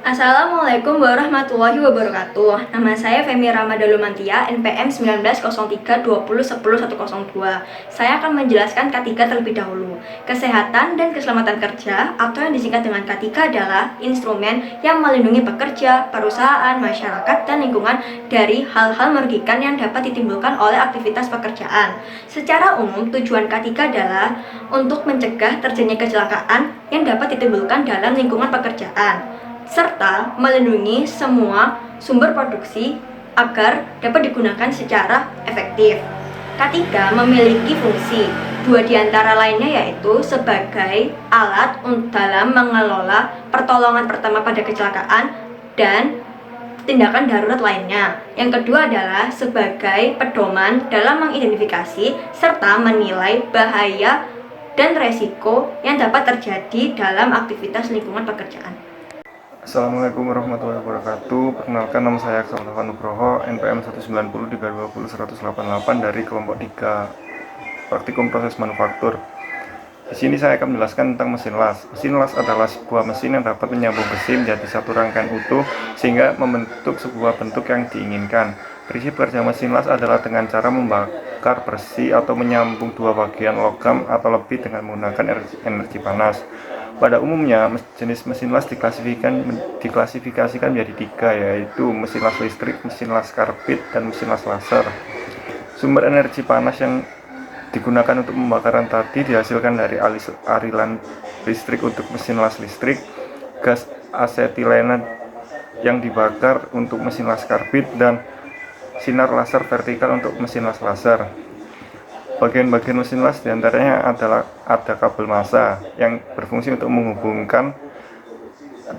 Assalamualaikum warahmatullahi wabarakatuh. Nama saya Femi Ramadalumantia, NPM 190320100102. Saya akan menjelaskan K3 terlebih dahulu. Kesehatan dan keselamatan kerja atau yang disingkat dengan K3 adalah instrumen yang melindungi pekerja, perusahaan, masyarakat, dan lingkungan dari hal-hal merugikan yang dapat ditimbulkan oleh aktivitas pekerjaan. Secara umum, tujuan K3 adalah untuk mencegah terjadinya kecelakaan yang dapat ditimbulkan dalam lingkungan pekerjaan, serta melindungi semua sumber produksi agar dapat digunakan secara efektif. K3 memiliki fungsi, dua di antara lainnya yaitu sebagai alat dalam mengelola pertolongan pertama pada kecelakaan dan tindakan darurat lainnya. Yang kedua adalah sebagai pedoman dalam mengidentifikasi serta menilai bahaya dan resiko yang dapat terjadi dalam aktivitas lingkungan pekerjaan. Assalamualaikum warahmatullahi wabarakatuh. Perkenalkan, nama saya Aksa Nugroho, NPM 190-320-188 dari kelompok 3 Praktikum Proses Manufaktur. Di sini saya akan menjelaskan tentang mesin las. Mesin las adalah sebuah mesin yang dapat menyambung besi menjadi satu rangkaian utuh sehingga membentuk sebuah bentuk yang diinginkan. Prinsip kerja mesin las adalah dengan cara membakar besi atau menyambung dua bagian logam atau lebih dengan menggunakan energi panas. Pada umumnya, jenis mesin las diklasifikasikan menjadi tiga, yaitu mesin las listrik, mesin las karbit, dan mesin las laser. Sumber energi panas yang digunakan untuk pembakaran tadi dihasilkan dari aliran listrik untuk mesin las listrik, gas asetilena yang dibakar untuk mesin las karbit, dan sinar laser vertikal untuk mesin las laser. Bagian-bagian mesin las diantaranya ada kabel massa yang berfungsi untuk menghubungkan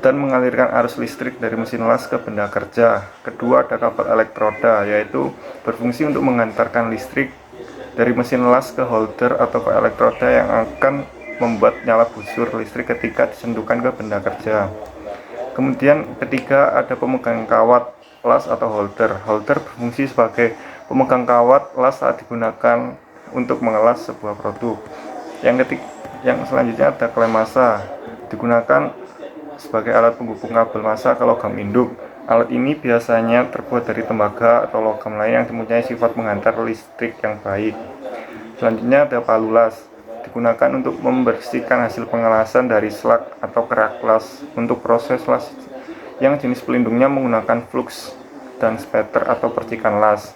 dan mengalirkan arus listrik dari mesin las ke benda kerja. Kedua, ada kabel elektroda, yaitu berfungsi untuk mengantarkan listrik dari mesin las ke holder atau ke elektroda yang akan membuat nyala busur listrik ketika disentuhkan ke benda kerja. Kemudian ketiga, ada pemegang kawat las atau holder. Holder berfungsi sebagai pemegang kawat las saat digunakan untuk mengelas sebuah produk. Yang selanjutnya ada klem massa, digunakan sebagai alat penghubung kabel massa ke logam induk. Alat ini biasanya terbuat dari tembaga atau logam lain yang mempunyai sifat menghantar listrik yang baik. Selanjutnya ada palu las, digunakan untuk membersihkan hasil pengelasan dari slag atau kerak las. Untuk proses las yang jenis pelindungnya menggunakan flux dan spatter atau percikan las.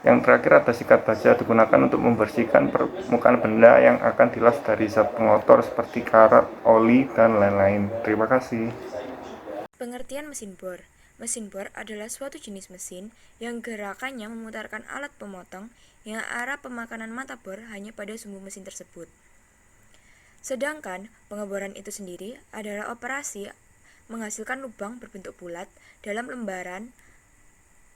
Yang terakhir ada sikat baja, digunakan untuk membersihkan permukaan benda yang akan dilas dari zat pengotor seperti karat, oli, dan lain-lain. Terima kasih. Pengertian mesin bor. Mesin bor adalah suatu jenis mesin yang gerakannya memutarkan alat pemotong yang arah pemakanan mata bor hanya pada sumbu mesin tersebut. Sedangkan pengeboran itu sendiri adalah operasi menghasilkan lubang berbentuk bulat dalam lembaran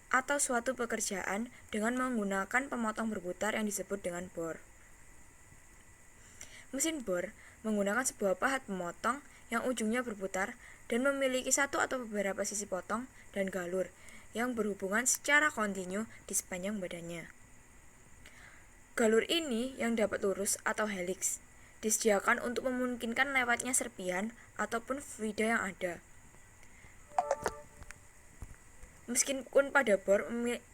atau suatu pekerjaan dengan menggunakan pemotong berputar yang disebut dengan bor. Mesin bor menggunakan sebuah pahat pemotong yang ujungnya berputar dan memiliki satu atau beberapa sisi potong dan galur yang berhubungan secara kontinu di sepanjang badannya. Galur ini yang dapat lurus atau helix disediakan untuk memungkinkan lewatnya serpihan ataupun fluida yang ada. Meskipun pada bor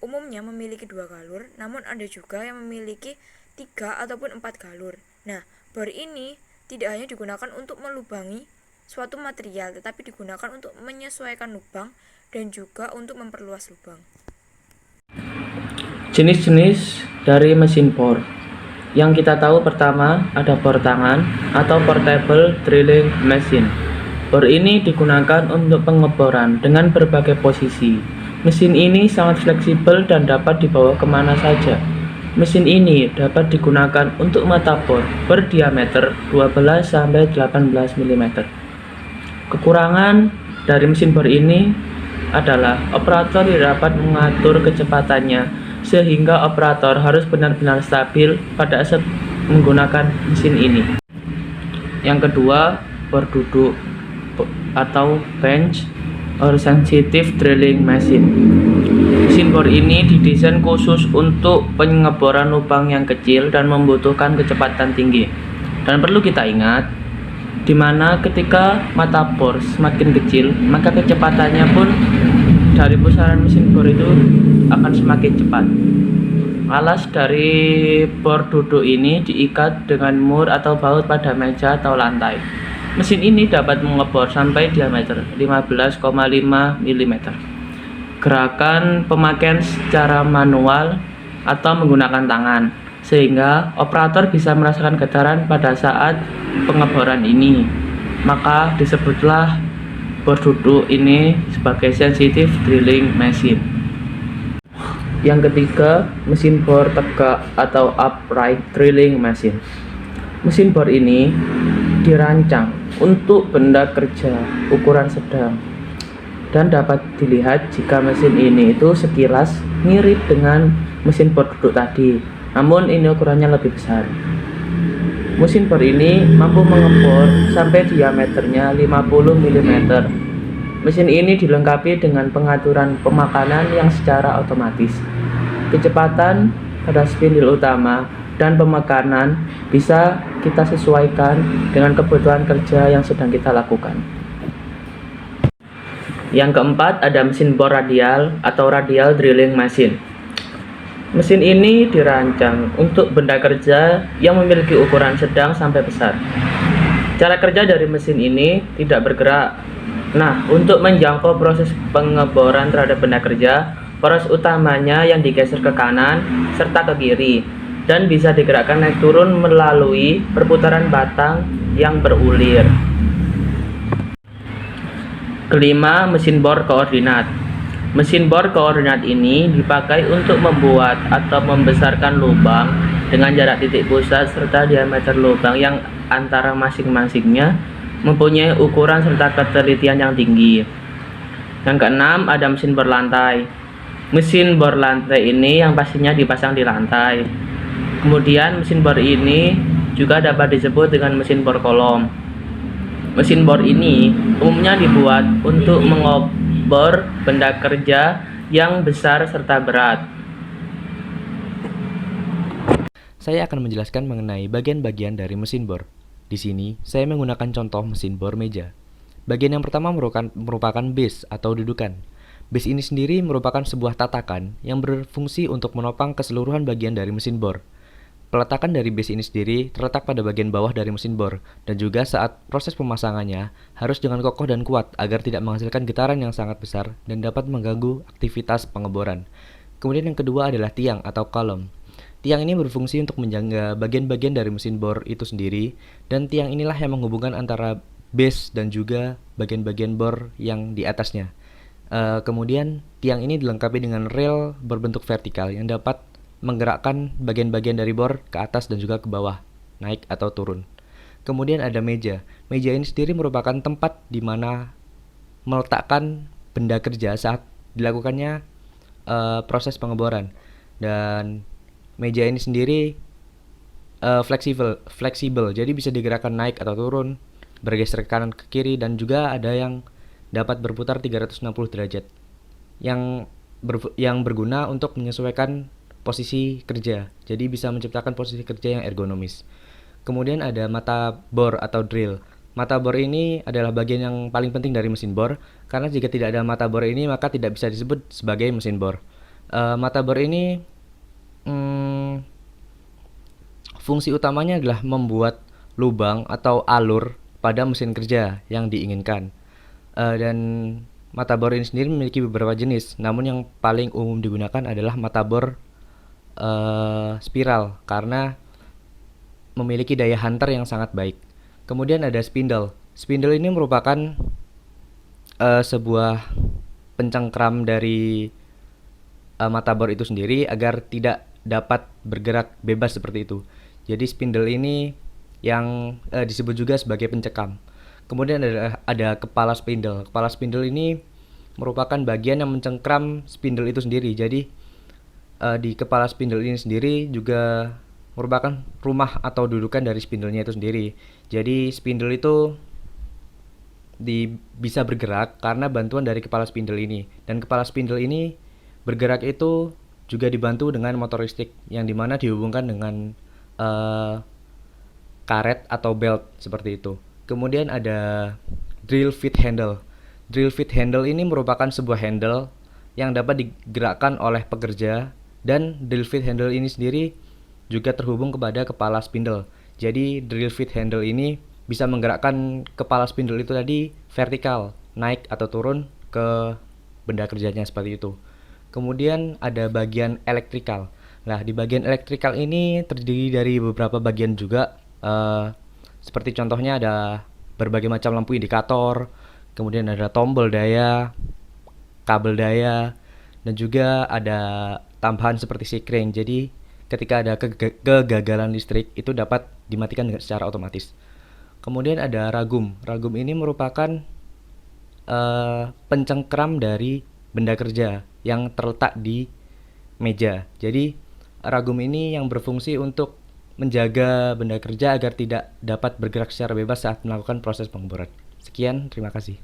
umumnya memiliki dua galur, namun ada juga yang memiliki 3 ataupun 4 galur. Nah, bor ini tidak hanya digunakan untuk melubangi suatu material, tetapi digunakan untuk menyesuaikan lubang dan juga untuk memperluas lubang. Jenis-jenis dari mesin bor. Yang kita tahu pertama ada bor tangan atau portable drilling machine. Bor ini digunakan untuk pengeboran dengan berbagai posisi. Mesin ini sangat fleksibel dan dapat dibawa kemana saja. Mesin ini dapat digunakan untuk mata bor berdiameter 12-18 mm. Kekurangan dari mesin bor ini adalah operator tidak dapat mengatur kecepatannya, sehingga operator harus benar-benar stabil pada saat menggunakan mesin ini. Yang kedua, bor duduk atau bench or sensitive drilling machine. Mesin bor ini didesain khusus untuk pengeboran lubang yang kecil dan membutuhkan kecepatan tinggi. Dan perlu kita ingat, di mana ketika mata bor semakin kecil, maka kecepatannya pun dari pusaran mesin bor itu akan semakin cepat. Alas dari bor duduk ini diikat dengan mur atau baut pada meja atau lantai. Mesin ini dapat mengebor sampai diameter 15,5 mm. Gerakan pemakaian secara manual atau menggunakan tangan, sehingga operator bisa merasakan getaran pada saat pengeboran ini. Maka disebutlah bor duduk ini sebagai sensitive drilling machine. Yang ketiga, mesin bor tegak atau upright drilling machine. Mesin bor ini dirancang untuk benda kerja ukuran sedang dan dapat dilihat jika mesin ini itu sekilas mirip dengan mesin bor duduk tadi, namun ini ukurannya lebih besar. Mesin bor ini mampu mengebor sampai diameternya 50 mm. Mesin ini dilengkapi dengan pengaturan pemakanan yang secara otomatis. Kecepatan pada spindle utama dan pemakanan bisa kita sesuaikan dengan kebutuhan kerja yang sedang kita lakukan. Yang keempat, ada mesin bor radial atau radial drilling machine. Mesin ini dirancang untuk benda kerja yang memiliki ukuran sedang sampai besar. Cara kerja dari mesin ini tidak bergerak. Nah, untuk menjangkau proses pengeboran terhadap benda kerja, poros utamanya yang digeser ke kanan serta ke kiri dan bisa digerakkan naik turun melalui perputaran batang yang berulir. Kelima, mesin bor koordinat. Mesin bor koordinat ini dipakai untuk membuat atau membesarkan lubang dengan jarak titik pusat serta diameter lubang yang antara masing-masingnya mempunyai ukuran serta ketelitian yang tinggi. Yang keenam, ada mesin bor lantai. Mesin bor lantai ini yang pastinya dipasang di lantai. Kemudian mesin bor ini juga dapat disebut dengan mesin bor kolom. Mesin bor ini umumnya dibuat untuk mengobor benda kerja yang besar serta berat. Saya akan menjelaskan mengenai bagian-bagian dari mesin bor. Di sini, saya menggunakan contoh mesin bor meja. Bagian yang pertama merupakan base atau dudukan. Base ini sendiri merupakan sebuah tatakan yang berfungsi untuk menopang keseluruhan bagian dari mesin bor. Peletakan dari base ini sendiri terletak pada bagian bawah dari mesin bor, dan juga saat proses pemasangannya harus dengan kokoh dan kuat agar tidak menghasilkan getaran yang sangat besar dan dapat mengganggu aktivitas pengeboran. Kemudian yang kedua adalah tiang atau kolom. Tiang ini berfungsi untuk menjaga bagian-bagian dari mesin bor itu sendiri, dan tiang inilah yang menghubungkan antara base dan juga bagian-bagian bor yang di atasnya. Kemudian tiang ini dilengkapi dengan rel berbentuk vertikal yang dapat menggerakkan bagian-bagian dari bor ke atas dan juga ke bawah, naik atau turun. Kemudian ada meja. Meja ini sendiri merupakan tempat di mana meletakkan benda kerja saat dilakukannya proses pengeboran. Dan meja ini sendiri fleksibel, jadi bisa digerakkan naik atau turun, bergeser ke kanan ke kiri, dan juga ada yang dapat berputar 360 derajat yang berguna untuk menyesuaikan posisi kerja, jadi bisa menciptakan posisi kerja yang ergonomis. Kemudian ada mata bor atau drill. Mata bor ini adalah bagian yang paling penting dari mesin bor, karena jika tidak ada mata bor ini maka tidak bisa disebut sebagai mesin bor. Mata bor ini fungsi utamanya adalah membuat lubang atau alur pada mesin kerja yang diinginkan. Dan mata bor ini sendiri memiliki beberapa jenis, namun yang paling umum digunakan adalah mata bor spiral karena memiliki daya hantar yang sangat baik. Kemudian ada spindle. Spindle ini merupakan sebuah pencengkram dari mata bor itu sendiri agar tidak dapat bergerak bebas seperti itu. Jadi spindle ini yang disebut juga sebagai pencekam. Kemudian ada kepala spindle. Kepala spindle ini merupakan bagian yang mencengkram spindle itu sendiri. Jadi di kepala spindle ini sendiri juga merupakan rumah atau dudukan dari spindlenya itu sendiri. Jadi spindle itu bisa bergerak karena bantuan dari kepala spindle ini. Dan kepala spindle ini bergerak itu juga dibantu dengan motor listrik yang dimana dihubungkan dengan karet atau belt seperti itu. Kemudian ada drill feed handle. Drill feed handle ini merupakan sebuah handle yang dapat digerakkan oleh pekerja, dan drill feed handle ini sendiri juga terhubung kepada kepala spindle. Jadi drill feed handle ini bisa menggerakkan kepala spindle itu tadi vertikal, naik atau turun ke benda kerjanya seperti itu. Kemudian ada bagian elektrikal. Nah, di bagian elektrikal ini terdiri dari beberapa bagian juga, seperti contohnya ada berbagai macam lampu indikator, kemudian ada tombol daya, kabel daya, dan juga ada tambahan seperti sikring. Jadi ketika ada kegagalan listrik itu dapat dimatikan secara otomatis. Kemudian ada ragum. Ragum ini merupakan pencengkram dari benda kerja yang terletak di meja. Jadi ragum ini yang berfungsi untuk menjaga benda kerja agar tidak dapat bergerak secara bebas saat melakukan proses pengeboran. Sekian, terima kasih.